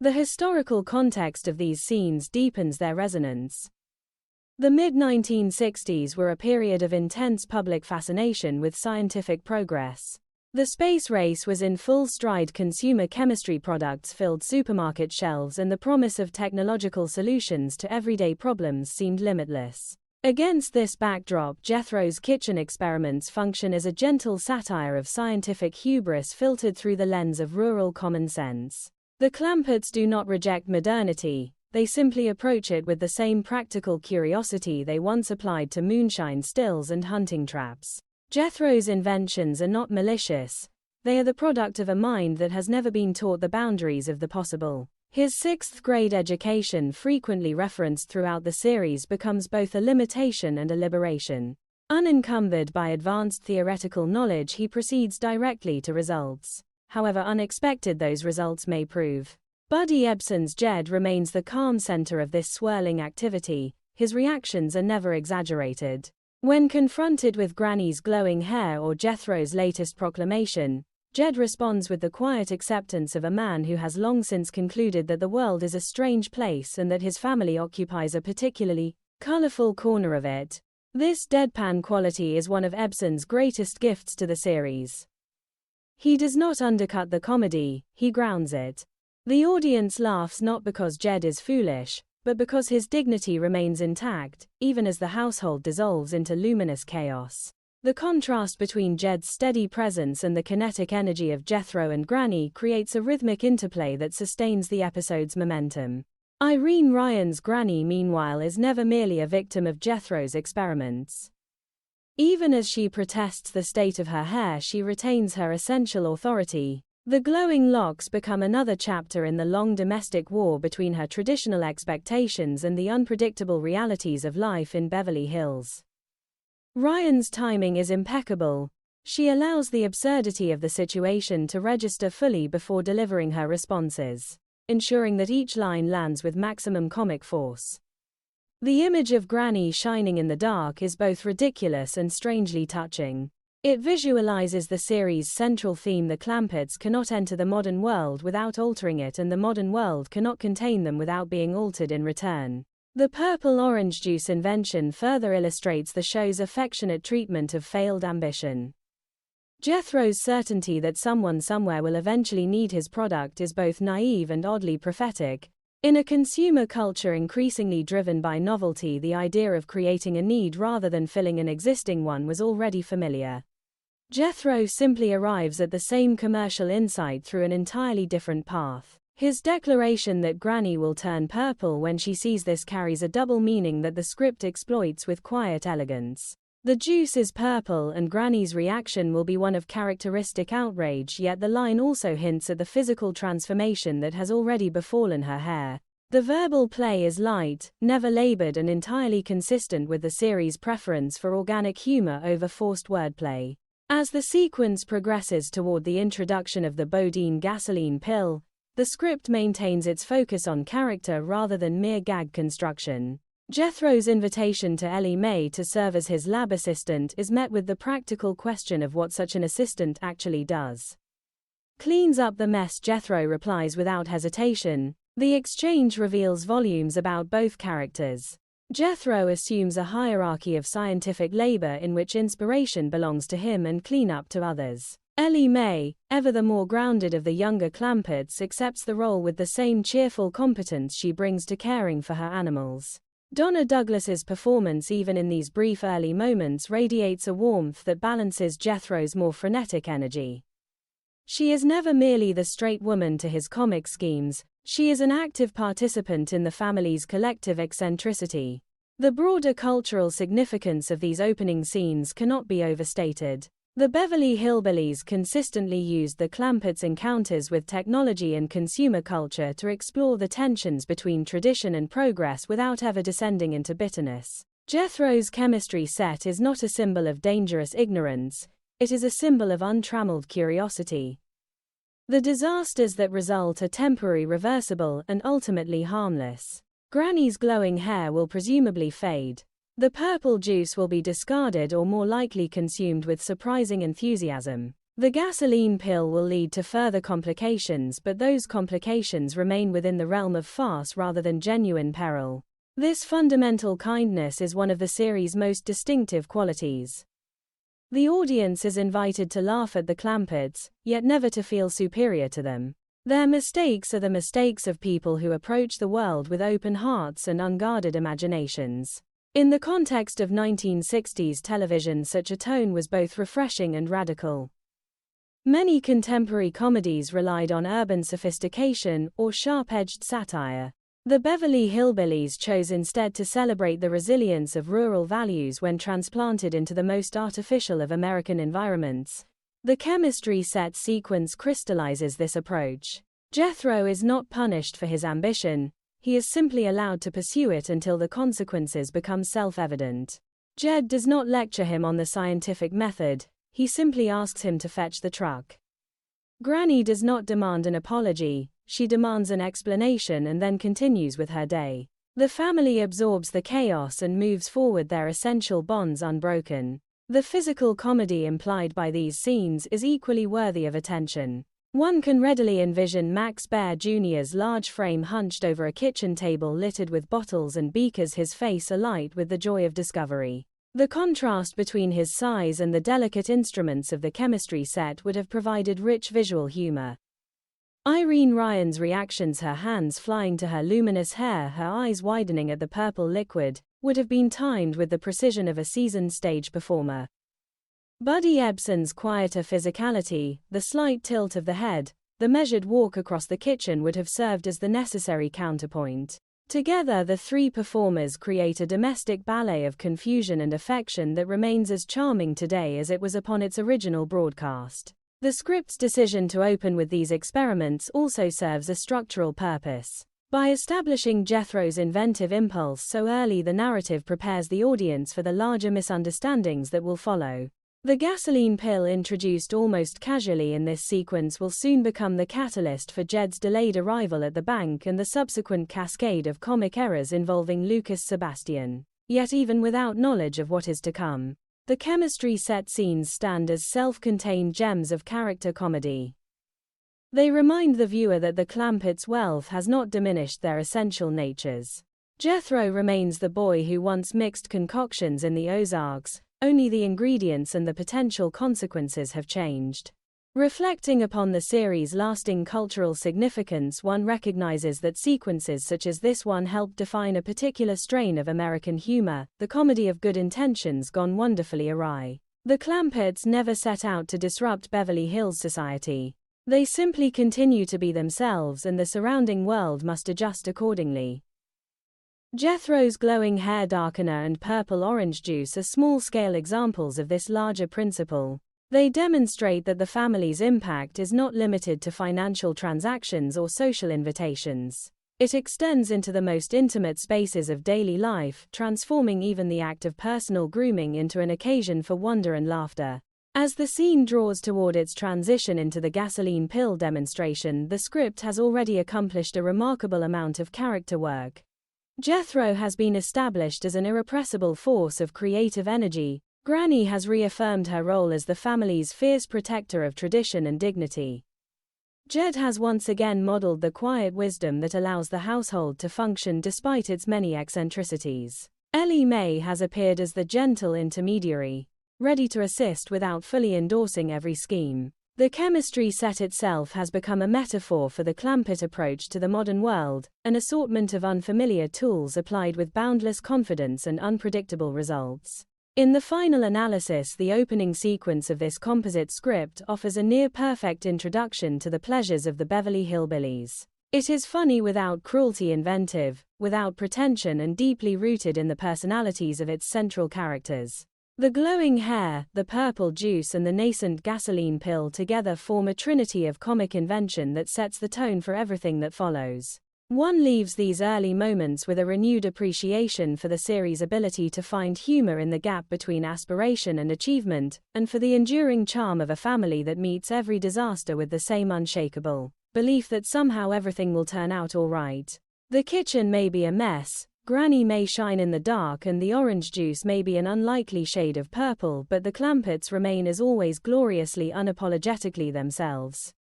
The historical context of these scenes deepens their resonance. The mid-1960s were a period of intense public fascination with scientific progress. The space race was in full stride. Consumer chemistry products filled supermarket shelves, and the promise of technological solutions to everyday problems seemed limitless. Against this backdrop, Jethro's kitchen experiments function as a gentle satire of scientific hubris filtered through the lens of rural common sense. The Clamperts do not reject modernity, they simply approach it with the same practical curiosity they once applied to moonshine stills and hunting traps. Jethro's inventions are not malicious, they are the product of a mind that has never been taught the boundaries of the possible. His sixth-grade education, frequently referenced throughout the series, becomes both a limitation and a liberation. Unencumbered by advanced theoretical knowledge, he proceeds directly to results, however unexpected those results may prove. Buddy Ebsen's Jed remains the calm center of this swirling activity. His reactions are never exaggerated. When confronted with Granny's glowing hair or Jethro's latest proclamation, Jed responds with the quiet acceptance of a man who has long since concluded that the world is a strange place and that his family occupies a particularly colorful corner of it. This deadpan quality is one of Ebsen's greatest gifts to the series. He does not undercut the comedy, he grounds it. The audience laughs not because Jed is foolish, but because his dignity remains intact, even as the household dissolves into luminous chaos. The contrast between Jed's steady presence and the kinetic energy of Jethro and Granny creates a rhythmic interplay that sustains the episode's momentum. Irene Ryan's Granny, meanwhile, is never merely a victim of Jethro's experiments. Even as she protests the state of her hair, she retains her essential authority. The glowing locks become another chapter in the long domestic war between her traditional expectations and the unpredictable realities of life in Beverly Hills. Ryan's timing is impeccable. She allows the absurdity of the situation to register fully before delivering her responses, ensuring that each line lands with maximum comic force. The image of Granny shining in the dark is both ridiculous and strangely touching. It visualizes the series' central theme: the Clamperts cannot enter the modern world without altering it, and the modern world cannot contain them without being altered in return. The purple-orange juice invention further illustrates the show's affectionate treatment of failed ambition. Jethro's certainty that someone somewhere will eventually need his product is both naive and oddly prophetic. In a consumer culture increasingly driven by novelty, the idea of creating a need rather than filling an existing one was already familiar. Jethro simply arrives at the same commercial insight through an entirely different path. His declaration that Granny will turn purple when she sees this carries a double meaning that the script exploits with quiet elegance. The juice is purple and Granny's reaction will be one of characteristic outrage, yet the line also hints at the physical transformation that has already befallen her hair. The verbal play is light, never labored, and entirely consistent with the series' preference for organic humor over forced wordplay. As the sequence progresses toward the introduction of the Bodine gasoline pill, the script maintains its focus on character rather than mere gag construction. Jethro's invitation to Ellie Mae to serve as his lab assistant is met with the practical question of what such an assistant actually does. Cleans up the mess, Jethro replies without hesitation. The exchange reveals volumes about both characters. Jethro assumes a hierarchy of scientific labor in which inspiration belongs to him and cleanup to others. Ellie Mae, ever the more grounded of the younger Clamperts, accepts the role with the same cheerful competence she brings to caring for her animals. Donna Douglas's performance, even in these brief early moments, radiates a warmth that balances Jethro's more frenetic energy. She is never merely the straight woman to his comic schemes, she is an active participant in the family's collective eccentricity. The broader cultural significance of these opening scenes cannot be overstated. The Beverly Hillbillies consistently used the Clamperts' encounters with technology and consumer culture to explore the tensions between tradition and progress without ever descending into bitterness. Jethro's chemistry set is not a symbol of dangerous ignorance, it is a symbol of untrammeled curiosity. The disasters that result are temporary, reversible, and ultimately harmless. Granny's glowing hair will presumably fade. The purple juice will be discarded or more likely consumed with surprising enthusiasm. The gasoline pill will lead to further complications, but those complications remain within the realm of farce rather than genuine peril. This fundamental kindness is one of the series' most distinctive qualities. The audience is invited to laugh at the Clampetts, yet never to feel superior to them. Their mistakes are the mistakes of people who approach the world with open hearts and unguarded imaginations. In the context of 1960s television, such a tone was both refreshing and radical. Many contemporary comedies relied on urban sophistication or sharp-edged satire. The Beverly Hillbillies chose instead to celebrate the resilience of rural values when transplanted into the most artificial of American environments. The chemistry set sequence crystallizes this approach. Jethro is not punished for his ambition, he is simply allowed to pursue it until the consequences become self-evident. Jed does not lecture him on the scientific method, he simply asks him to fetch the truck. Granny does not demand an apology, she demands an explanation and then continues with her day. The family absorbs the chaos and moves forward, their essential bonds unbroken. The physical comedy implied by these scenes is equally worthy of attention. One can readily envision Max Baer Jr.'s large frame hunched over a kitchen table littered with bottles and beakers, his face alight with the joy of discovery. The contrast between his size and the delicate instruments of the chemistry set would have provided rich visual humor. Irene Ryan's reactions, her hands flying to her luminous hair, her eyes widening at the purple liquid, would have been timed with the precision of a seasoned stage performer. Buddy Ebsen's quieter physicality, the slight tilt of the head, the measured walk across the kitchen would have served as the necessary counterpoint. Together, the three performers create a domestic ballet of confusion and affection that remains as charming today as it was upon its original broadcast. The script's decision to open with these experiments also serves a structural purpose. By establishing Jethro's inventive impulse so early, the narrative prepares the audience for the larger misunderstandings that will follow. The gasoline pill, introduced almost casually in this sequence, will soon become the catalyst for Jed's delayed arrival at the bank and the subsequent cascade of comic errors involving Lucas Sebastian. Yet even without knowledge of what is to come, the chemistry set scenes stand as self-contained gems of character comedy. They remind the viewer that the Clampetts' wealth has not diminished their essential natures. Jethro remains the boy who once mixed concoctions in the Ozarks, only the ingredients and the potential consequences have changed. Reflecting upon the series' lasting cultural significance, one recognizes that sequences such as this one helped define a particular strain of American humor, the comedy of good intentions gone wonderfully awry. The Clampetts never set out to disrupt Beverly Hills society. They simply continue to be themselves, and the surrounding world must adjust accordingly. Jethro's glowing hair darkener and purple orange juice are small-scale examples of this larger principle. They demonstrate that the family's impact is not limited to financial transactions or social invitations. It extends into the most intimate spaces of daily life, transforming even the act of personal grooming into an occasion for wonder and laughter. As the scene draws toward its transition into the gasoline pill demonstration, the script has already accomplished a remarkable amount of character work. Jethro has been established as an irrepressible force of creative energy. Granny has reaffirmed her role as the family's fierce protector of tradition and dignity. Jed has once again modeled the quiet wisdom that allows the household to function despite its many eccentricities. Ellie Mae has appeared as the gentle intermediary, ready to assist without fully endorsing every scheme. The chemistry set itself has become a metaphor for the Clampett approach to the modern world, an assortment of unfamiliar tools applied with boundless confidence and unpredictable results. In the final analysis, the opening sequence of this composite script offers a near-perfect introduction to the pleasures of the Beverly Hillbillies. It is funny without cruelty, inventive, without pretension, and deeply rooted in the personalities of its central characters. The glowing hair, the purple juice, and the nascent gasoline pill together form a trinity of comic invention that sets the tone for everything that follows. One leaves these early moments with a renewed appreciation for the series' ability to find humor in the gap between aspiration and achievement, and for the enduring charm of a family that meets every disaster with the same unshakable belief that somehow everything will turn out all right. The kitchen may be a mess, Granny may shine in the dark and the orange juice may be an unlikely shade of purple, but the Clampetts remain as always gloriously unapologetically themselves.